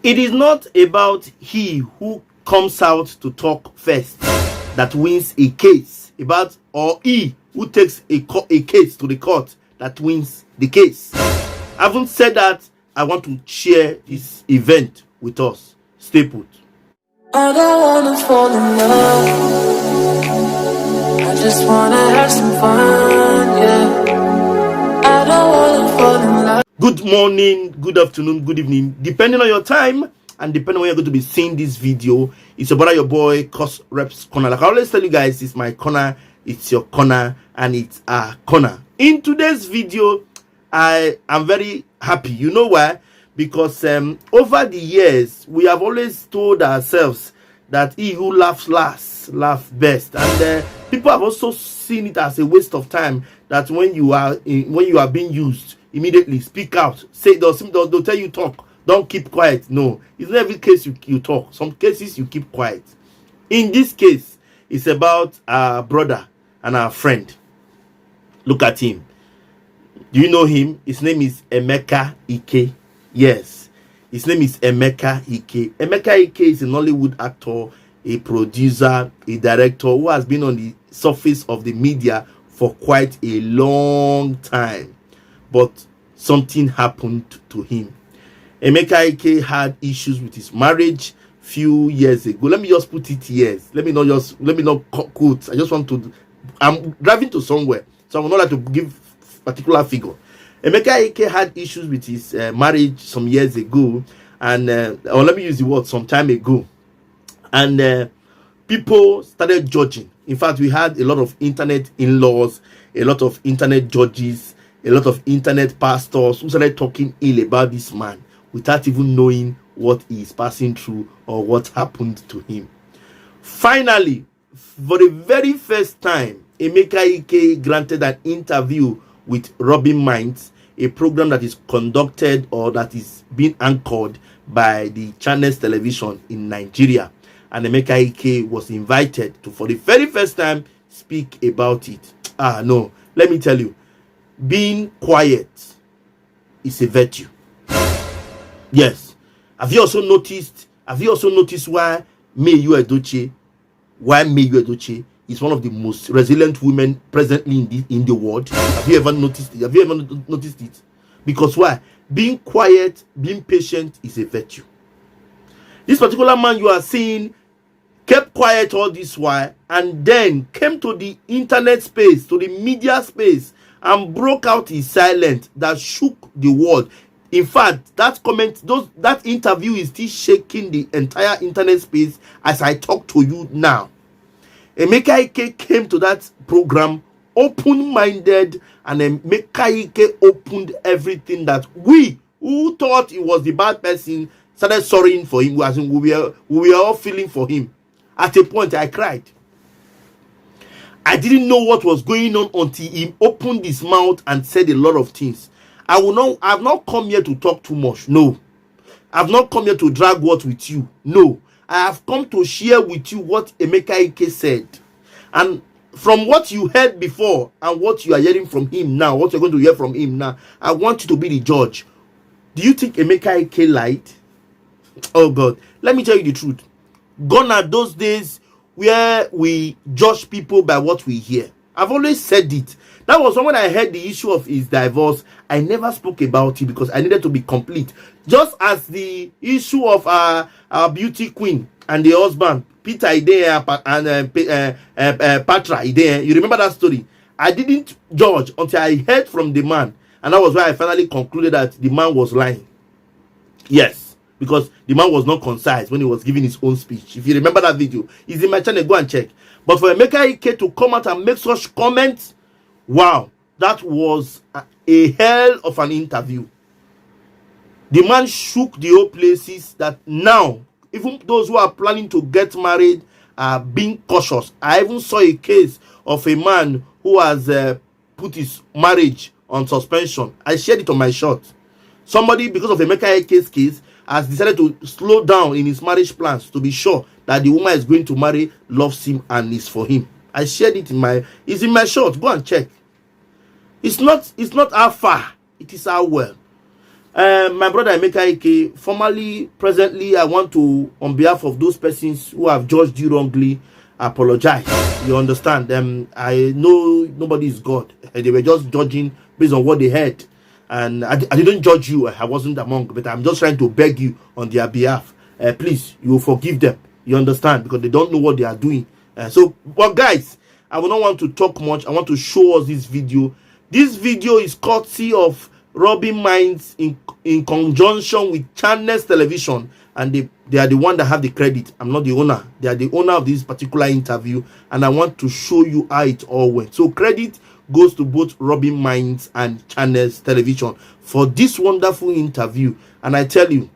It is not about he who comes out to talk first that wins a case, or he who takes a case to the court that wins the case. Having said that, I want to share this event with us. Stay put. I don't wanna fall in love. I just wanna have some fun, yeah. I don't wanna fall in love. Good morning, good afternoon, good evening, depending on your time and depending on when you're going to be seeing this video. It's your brother, your boy, courserepscorner. Like I always tell you guys, it's my corner, it's your corner, and it's our corner. In today's video, I am very happy. You know why? Because over the years, we have always told ourselves that he who laughs last, laughs best. And people have also seen it as a waste of time, that when you are being used, immediately speak out. Say, they'll tell you talk. Don't keep quiet. No, it's not every case you talk. Some cases you keep quiet. In this case, it's about our brother and our friend. Look at him. Do you know him? His name is EMEKA IKE. Yes, his name is EMEKA IKE. EMEKA IKE is a Nollywood actor, a producer, a director who has been on the surface of the media for quite a long time. But something happened to him. EMEKA IKE had issues with his marriage few years ago. Let me just put it years. Let me not quote. I just want to. I'm driving to somewhere, so I will not like to give particular figure. EMEKA IKE had issues with his marriage some years ago, and or let me use the word some time ago, and people started judging. In fact, we had a lot of internet in-laws, a lot of internet judges, a lot of internet pastors who started talking ill about this man without even knowing what he is passing through or what happened to him. Finally, for the very first time, EMEKA IKE granted an interview with Robin Minds, a program that is conducted or that is being anchored by the Channels Television in Nigeria. And EMEKA IKE was invited to, for the very first time, speak about it. No, let me tell you, being quiet is a virtue. Yes. Have you also noticed why Mayu Edochie is one of the most resilient women presently in the world? Have you ever noticed it? Have you ever noticed it? Because why? Being quiet, being patient is a virtue. This particular man you are seeing kept quiet all this while, and then came to the internet space, to the media space, and broke out his silence that shook the world. In fact, that interview is still shaking the entire internet space as I talk to you now. EMEKA IKE came to that program open-minded, and EMEKA IKE opened everything that we who thought he was the bad person started sorrying for him. As in we were all feeling for him. At a point, I cried. I didn't know what was going on until he opened his mouth and said a lot of things. I've not come here to talk too much. No. I've not come here to drag words with you. No. I have come to share with you what EMEKA IKE said. And from what you heard before and what you are hearing from him now, what you're going to hear from him now, I want you to be the judge. Do you think EMEKA IKE lied? Oh God. Let me tell you the truth. Gone are those days where we judge people by what we hear. I've always said it. That was when I heard the issue of his divorce. I never spoke about it because I needed to be complete. Just as the issue of our beauty queen and the husband, Peter Ide and Patra Ide. You remember that story? I didn't judge until I heard from the man. And that was why I finally concluded that the man was lying. Yes. Because the man was not concise when he was giving his own speech. If you remember that video, it's in my channel, go and check. But for EMEKA IKE to come out and make such comments, wow, that was a hell of an interview. The man shook the whole places that now, even those who are planning to get married are being cautious. I even saw a case of a man who has put his marriage on suspension. I shared it on my short. Somebody, because of EMEKA IKE's case, has decided to slow down in his marriage plans to be sure that the woman is going to marry loves him and is for him. I shared it it's in my short. Go and check. It's not how far, it is how well. My brother EMEKA IKE, formerly, presently, I want to, on behalf of those persons who have judged you wrongly, apologize. You understand? I know nobody is God. They were just judging based on what they heard. And I didn't judge you. I wasn't among, but I'm just trying to beg you on their behalf. Please, you forgive them. You understand? Because they don't know what they are doing. But guys, I will not want to talk much. I want to show us this video. This video is courtesy of Rubbing Minds in conjunction with Channels Television, and they are the one that have the credit. I'm not the owner. They are the owner of this particular interview, and I want to show you how it all went. So credit goes to both Rubbing Minds and Channels Television for this wonderful interview. And I tell you,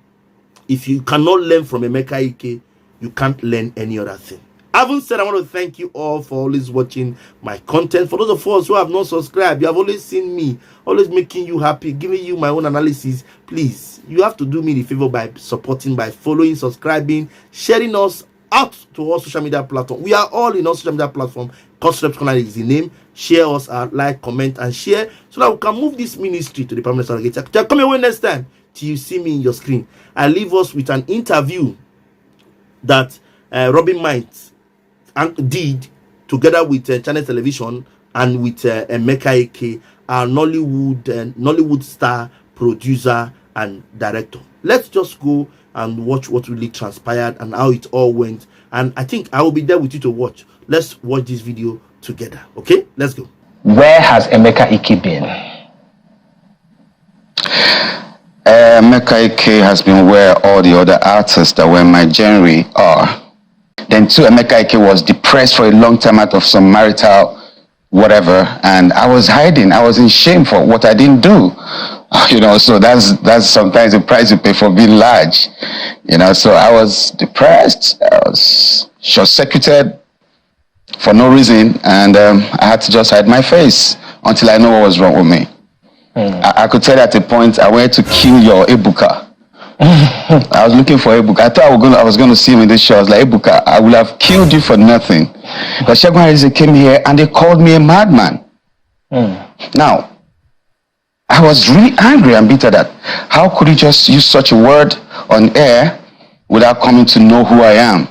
if you cannot learn from EMEKA IKE, you can't learn any other thing. Having said, I want to thank you all for always watching my content. For those of us who have not subscribed, you have always seen me, always making you happy, giving you my own analysis. Please, you have to do me the favor by supporting, by following, subscribing, sharing us out to all social media platforms. We are all in all social media platforms. Courserepscorner is the name. Share us, like, comment, and share so that we can move this ministry to the permanent surrogate. Come away next time till you see me in your screen. I leave us with an interview that Rubbing Minds did together with Channel Television and with EMEKA IKE, our Nollywood star, producer, and director. Let's just go and watch what really transpired and how it all went. And I think I will be there with you to watch. Let's watch this video together. Okay, let's go. Where has EMEKA IKE been? EMEKA IKE has been where all the other artists that were in my genre are. Then too, EMEKA IKE was depressed for a long time out of some marital whatever, and I was hiding. I was in shame for what I didn't do. You know, so that's sometimes the price you pay for being large. You know, so I was depressed. I was short-circuited for no reason, and I had to just hide my face until I know what was wrong with me. I could tell you at a point I went to kill your Ebuka. I was looking for Ebuka. I thought I was going to see him in this show. I was like, Ebuka, I would have killed you for nothing. But Segun Arize came here and they called me a madman. Now, I was really angry and bitter that how could you just use such a word on air without coming to know who I am?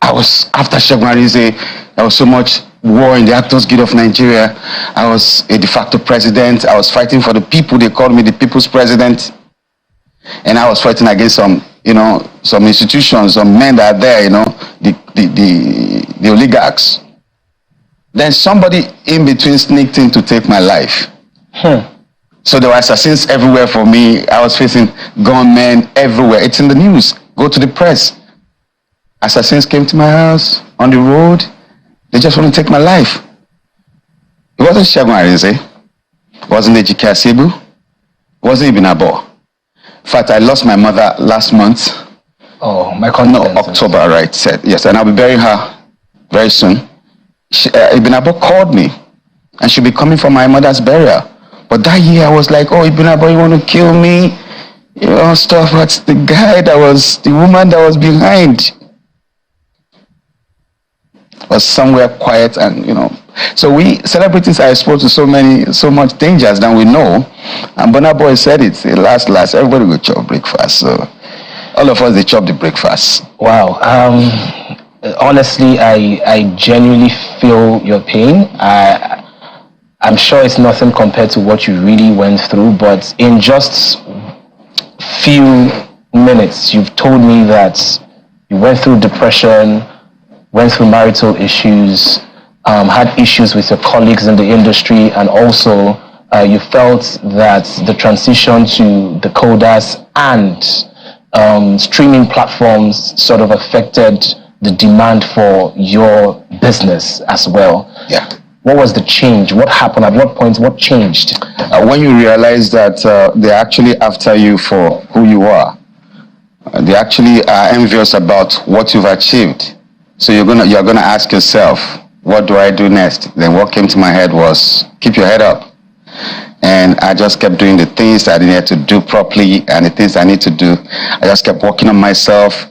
I was after Segun Arize. There was so much war in the Actors Guild of Nigeria. I was a de facto president. I was fighting for the people. They called me the people's president. And I was fighting against some, you know, some institutions, some men that are there, you know, the oligarchs. Then somebody in between sneaked in to take my life. So there were assassins everywhere for me. I was facing gunmen everywhere. It's in the news. Go to the press. Assassins came to my house on the road. They just want to take my life. It wasn't Segun Arize. It wasn't Ejike Asebu. It wasn't Ibn Abo. In fact, I lost my mother last month. Oh, my condolences. No, October, right? Said yes, and I'll be burying her very soon. Ibn Abo called me, and she'll be coming for my mother's burial. But that year, I was like, "Oh, Ibn Abo, you want to kill me? You know, stuff." But the woman that was behind was somewhere quiet, and you know. So we celebrities are exposed to so much dangers than we know. And Burna Boy said it, last, everybody will chop breakfast. So all of us, they chop the breakfast. Wow. Honestly, I genuinely feel your pain. I'm sure it's nothing compared to what you really went through, but in just few minutes, you've told me that you went through depression, went through marital issues, had issues with your colleagues in the industry, and also you felt that the transition to the coders and streaming platforms sort of affected the demand for your business as well. Yeah. What was the change? What happened? At what point? What changed? When you realize that they're actually after you for who you are, they actually are envious about what you've achieved. So you're gonna ask yourself, what do I do next? Then what came to my head was, keep your head up. And I just kept doing the things that I needed to do properly and the things I need to do. I just kept working on myself,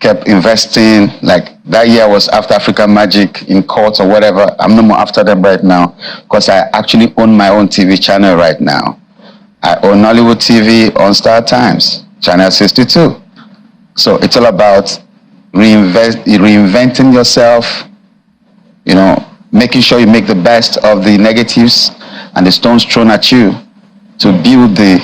kept investing. Like that year was after African Magic in court or whatever. I'm no more after them right now because I actually own my own TV channel right now. I own Nollywood TV on Star Times, Channel 62. So it's all about reinventing yourself, you know, making sure you make the best of the negatives and the stones thrown at you to build the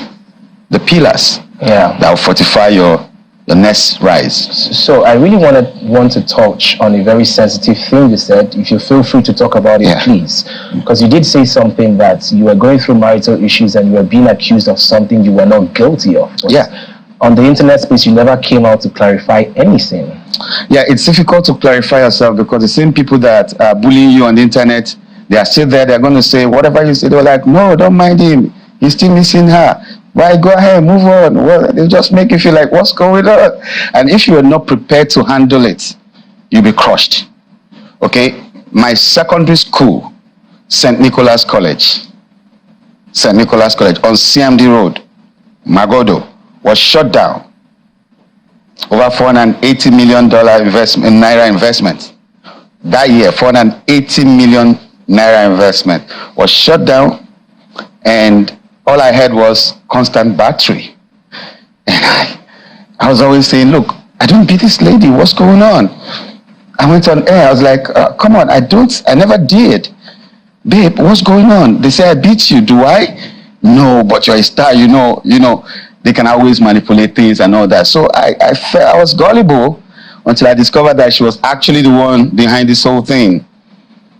pillars that will fortify your next rise. So I really want to touch on a very sensitive thing you said. If you feel free to talk about it, please. Because you did say something that you were going through marital issues and you were being accused of something you were not guilty of. But on the internet space, you never came out to clarify anything. Yeah, it's difficult to clarify yourself because the same people that are bullying you on the internet, they are still there. They're going to say whatever you say. They're like, no, don't mind him. He's still missing her. Why, go ahead, move on. Well, they just make you feel like, what's going on? And if you are not prepared to handle it, you'll be crushed. Okay? My secondary school, St. Nicholas College on CMD Road, Magodo, was shut down. Over $480 million naira investment. That year, $480 million naira investment was shut down, and all I had was constant battery. And I was always saying, look, I don't beat this lady. What's going on? I went on air. I was like, come on, I never did. Babe, what's going on? They say I beat you. Do I? No, but you're a star, you know, they can always manipulate things and all that. So I felt I was gullible until I discovered that she was actually the one behind this whole thing.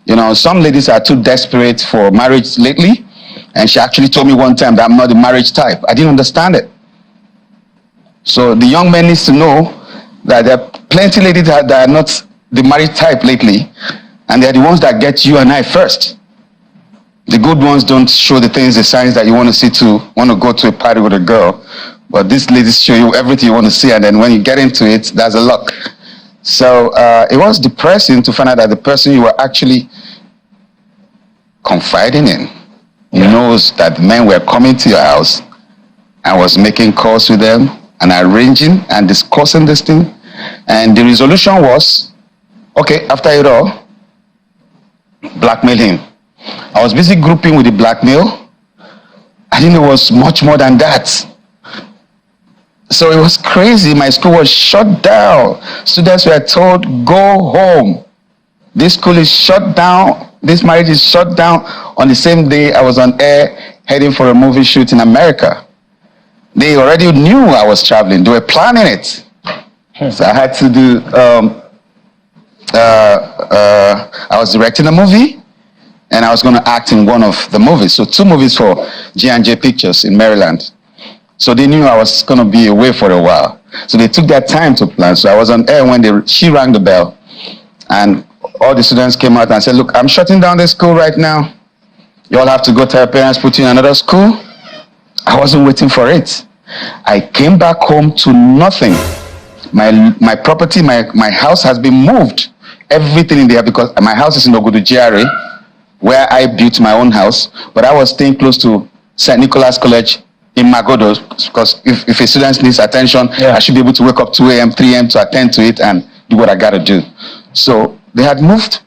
You know, some ladies are too desperate for marriage lately. And she actually told me one time that I'm not the marriage type. I didn't understand it. So the young man needs to know that there are plenty of ladies that are not the marriage type lately. And they're the ones that get you and I first. The good ones don't show the things, the signs that you want to go to a party with a girl. But these ladies show you everything you want to see. And then when you get into it, there's a luck. So it was depressing to find out that the person you were actually confiding in knows that men were coming to your house and was making calls with them and arranging and discussing this thing. And the resolution was, okay, after it all, blackmail him. I was busy grouping with the blackmail. I didn't know it was much more than that. So it was crazy. My school was shut down. Students were told, go home. This school is shut down. This marriage is shut down. On the same day, I was on air heading for a movie shoot in America. They already knew I was traveling. They were planning it. So I had to do, I was directing a movie and I was going to act in one of the movies. So 2 movies for G&J Pictures in Maryland. So they knew I was going to be away for a while. So they took their time to plan. So I was on air when she rang the bell. And all the students came out and said, look, I'm shutting down this school right now. You all have to go to your parents, put you in another school. I wasn't waiting for it. I came back home to nothing. My property, my house has been moved. Everything in there, because my house is in Ogudu GRA, where I built my own house. But I was staying close to St. Nicholas College in Magodo, because if a student needs attention, I should be able to wake up 2 a.m., 3 a.m. to attend to it and do what I got to do. So they had moved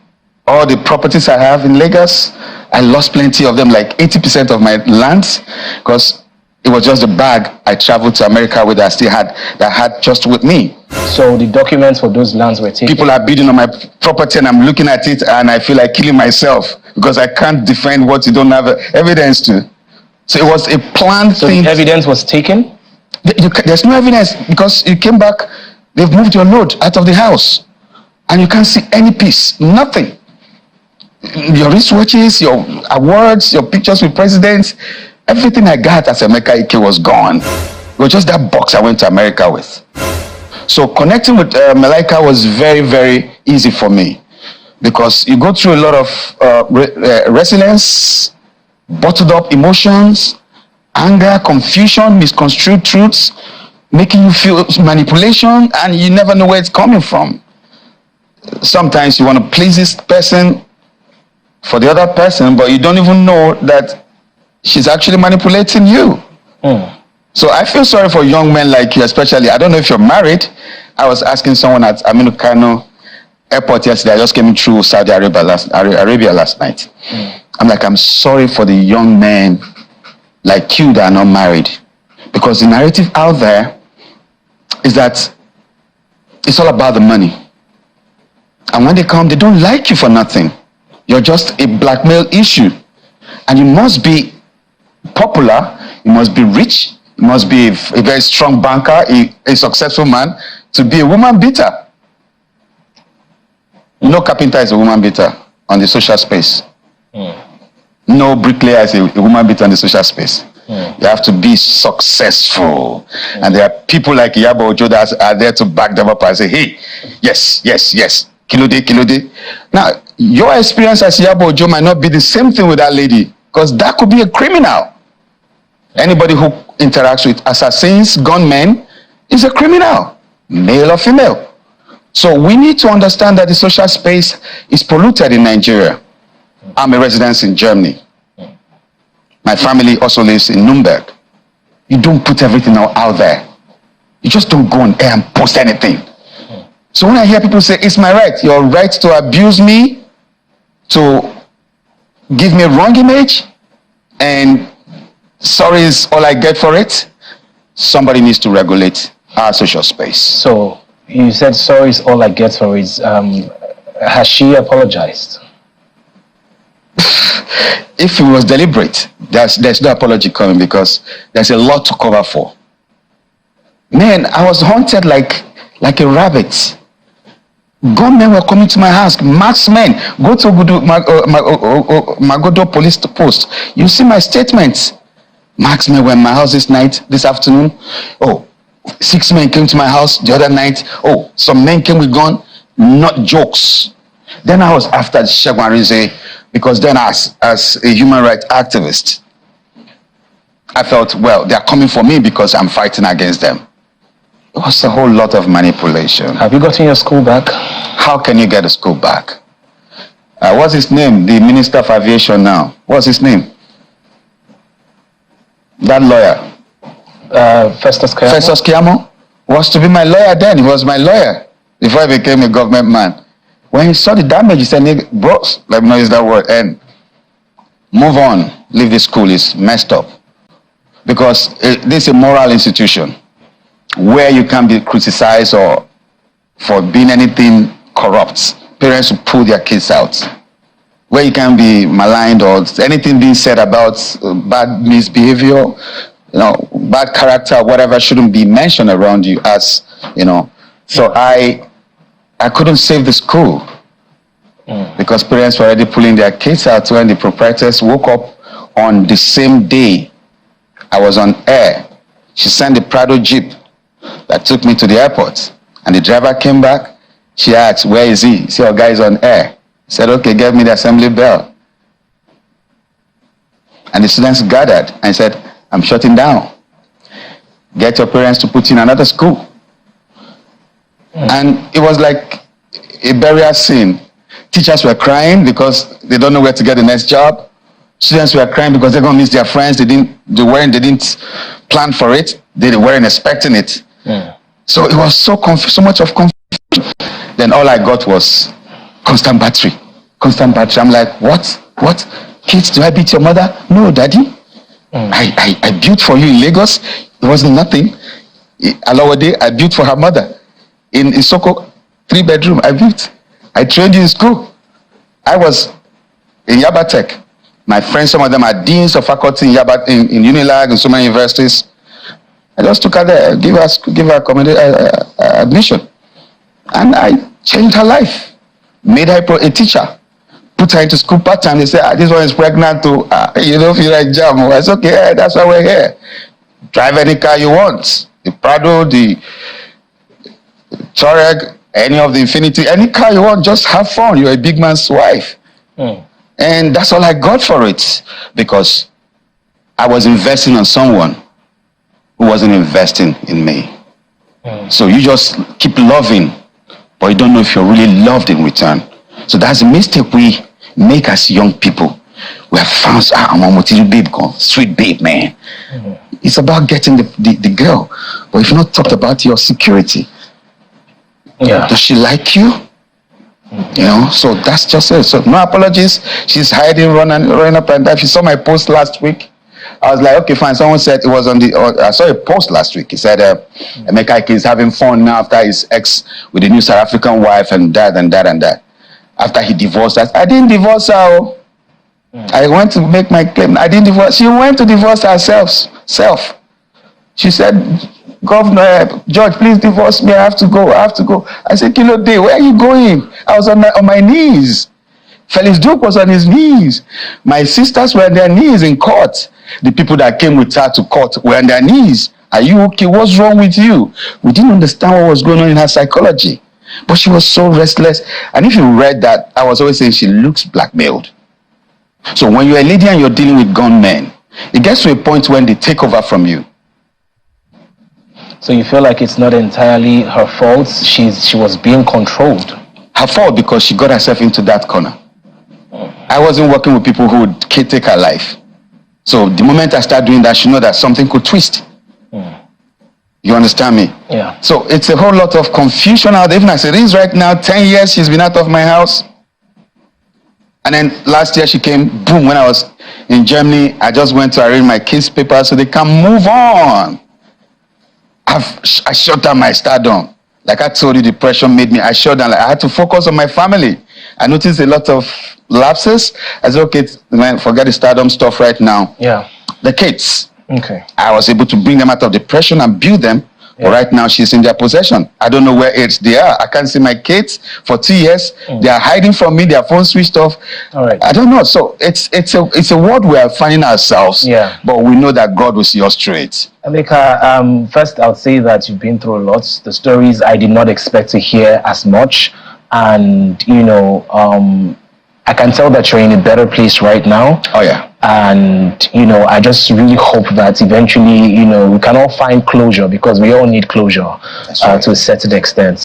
all the properties I have in Lagos. I lost plenty of them, like 80% of my lands, because it was just a bag I traveled to America with that I had just with me. So the documents for those lands were taken? People are bidding on my property and I'm looking at it and I feel like killing myself because I can't defend what you don't have evidence to. So it was a planned thing. So the evidence was taken? There's no evidence because you came back, they've moved your load out of the house and you can't see any piece, nothing. Your wristwatches, your awards, your pictures with presidents, everything I got as EMEKA IKE was gone. It was just that box I went to America with. So connecting with Malaika was very, very easy for me because you go through a lot of resilience, bottled up emotions, anger, confusion, misconstrued truths, making you feel manipulation, and you never know where it's coming from. Sometimes you want to please this person for the other person, but you don't even know that she's actually manipulating you. So I feel sorry for young men like you, especially. I don't know if you're married. I was asking someone at Aminu Kano airport yesterday. I just came through Saudi Arabia last night. I'm like, I'm sorry for the young men like you that are not married. Because the narrative out there is that it's all about the money. And when they come, they don't like you for nothing. You're just a blackmail issue. And you must be popular, you must be rich, you must be a very strong banker, a successful man to be a woman beater. No carpenter is a woman beater on the social space. No bricklayer is a woman beater on the social space. You have to be successful. And there are people like Iyabo Ojo that are there to back them up and say, hey, yes, yes, yes, Kilode, Kilode. Now, your experience as Iyabo Ojo might not be the same thing with that lady, because that could be a criminal. Anybody who interacts with assassins, gunmen, is a criminal, male or female. So we need to understand that the social space is polluted in Nigeria. I'm a resident in Germany. My family also lives in Nuremberg. You don't put everything out there. You just don't go on air and post anything. So when I hear people say, it's my right, your right to abuse me, to give me a wrong image, and sorry is all I get for it, somebody needs to regulate our social space. So you said sorry is all I get for it. Has she apologized? If it was deliberate, there's no apology coming, because there's a lot to cover for. Man, I was hunted like a rabbit. Gunmen were coming to my house, marksmen. Go to Magodo police post. You see my statements. Marksmen were in my house this afternoon. Oh, 6 men came to my house the other night. Oh, some men came with gun. Not jokes. Then I was after Segun Arinze, because then as a human rights activist, I felt, well, they're coming for me because I'm fighting against them. It was a whole lot of manipulation. Have you gotten your school back? How can you get a school back? What's his name? The Minister of Aviation now. What's his name? That lawyer. Festus Keyamo? Festus Keyamo was to be my lawyer then. He was my lawyer before I became a government man. When he saw the damage, he said, bros, let me not use that word, and move on. Leave the school, it's messed up. Because this is a moral institution where you can be criticized or for being anything corrupt. Parents will pull their kids out. Where you can be maligned or anything being said about bad misbehavior, bad character, whatever, shouldn't be mentioned around you as, So I couldn't save the school because parents were already pulling their kids out when the proprietors woke up on the same day I was on air. She sent the Prado Jeep that took me to the airport, and the driver came back. She asked, where is he? He said, our guy is on air. He said, okay, get me the assembly bell. And the students gathered and said, I'm shutting down. Get your parents to put you in another school. And it was like a burial scene. Teachers were crying because they don't know where to get the next job. Students were crying because they're going to miss their friends. They didn't plan for it. They weren't expecting it. So it was so much of confusion. Then all I got was constant battery. Constant battery. I'm like, what? Kids, do I beat your mother? No, daddy. I built for you in Lagos. It wasn't nothing. Alawade, I built for her mother. In Isoko, 3-bedroom, I built. I trained you in school. I was in Yaba Tech. My friends, some of them are deans of faculty in Yaba, in Unilag and so many universities. I just took her there, give her admission. And I changed her life. Made her a teacher. Put her into school part-time. They say, this one is pregnant too. You don't feel like jam. It's okay, that's why we're here. Drive any car you want. The Prado, the Touareg, any of the Infinity, any car you want, just have fun. You're a big man's wife. And that's all I got for it, because I was investing on someone who wasn't investing in me. So you just keep loving, but you don't know if you're really loved in return. So that's a mistake we make as young people. We have found, I'm a babe, sweet babe, man. It's about getting the girl, but if you're not talked about your security, does she like you? So that's just it. So no apologies. She's hiding, running up and down. If you saw my post last week, I was like, okay, fine. Someone said it was on the. I saw a post last week. He said EMEKA IKE is having fun now after his ex with a new South African wife and that and that and that. After he divorced us, I didn't divorce her. Oh. I went to make my claim. I didn't divorce. She went to divorce herself. She said, Governor, George, please divorce me. I have to go. I said, Kilo Day, where are you going? I was on my knees. Felix Duke was on his knees. My sisters were on their knees in court. The people that came with her to court were on their knees. Are you okay? What's wrong with you? We didn't understand what was going on in her psychology. But she was so restless. And if you read that, I was always saying she looks blackmailed. So when you're a lady and you're dealing with gunmen, it gets to a point when they take over from you. So you feel like it's not entirely her fault? She was being controlled. Her fault because she got herself into that corner. I wasn't working with people who would take her life. So the moment I start doing that, she know that something could twist. You understand me? Yeah. So it's a whole lot of confusion out there. Even as it is right now, 10 years she's been out of my house. And then last year she came, boom, when I was in Germany, I just went to arrange my kids' papers so they can move on. I shut down my stardom. Like I told you, depression made me, I shut down. Like I had to focus on my family. I noticed a lot of lapses. I said, okay, man, forget the stardom stuff right now. Yeah. The kids. Okay. I was able to bring them out of depression and build them. Yeah. But right now she's in their possession. I don't know where they are. I can't see my kids for 2 years. They are hiding from me. Their phone switched off. All right. I don't know. So it's a world we are finding ourselves. Yeah. But we know that God will see us through it. EMEKA, first I would say that you've been through a lot. The stories I did not expect to hear as much. And, you know, I can tell that you're in a better place right now. Oh, yeah. And, you know, I just really hope that eventually, you know, we can all find closure because we all need closure to a certain extent.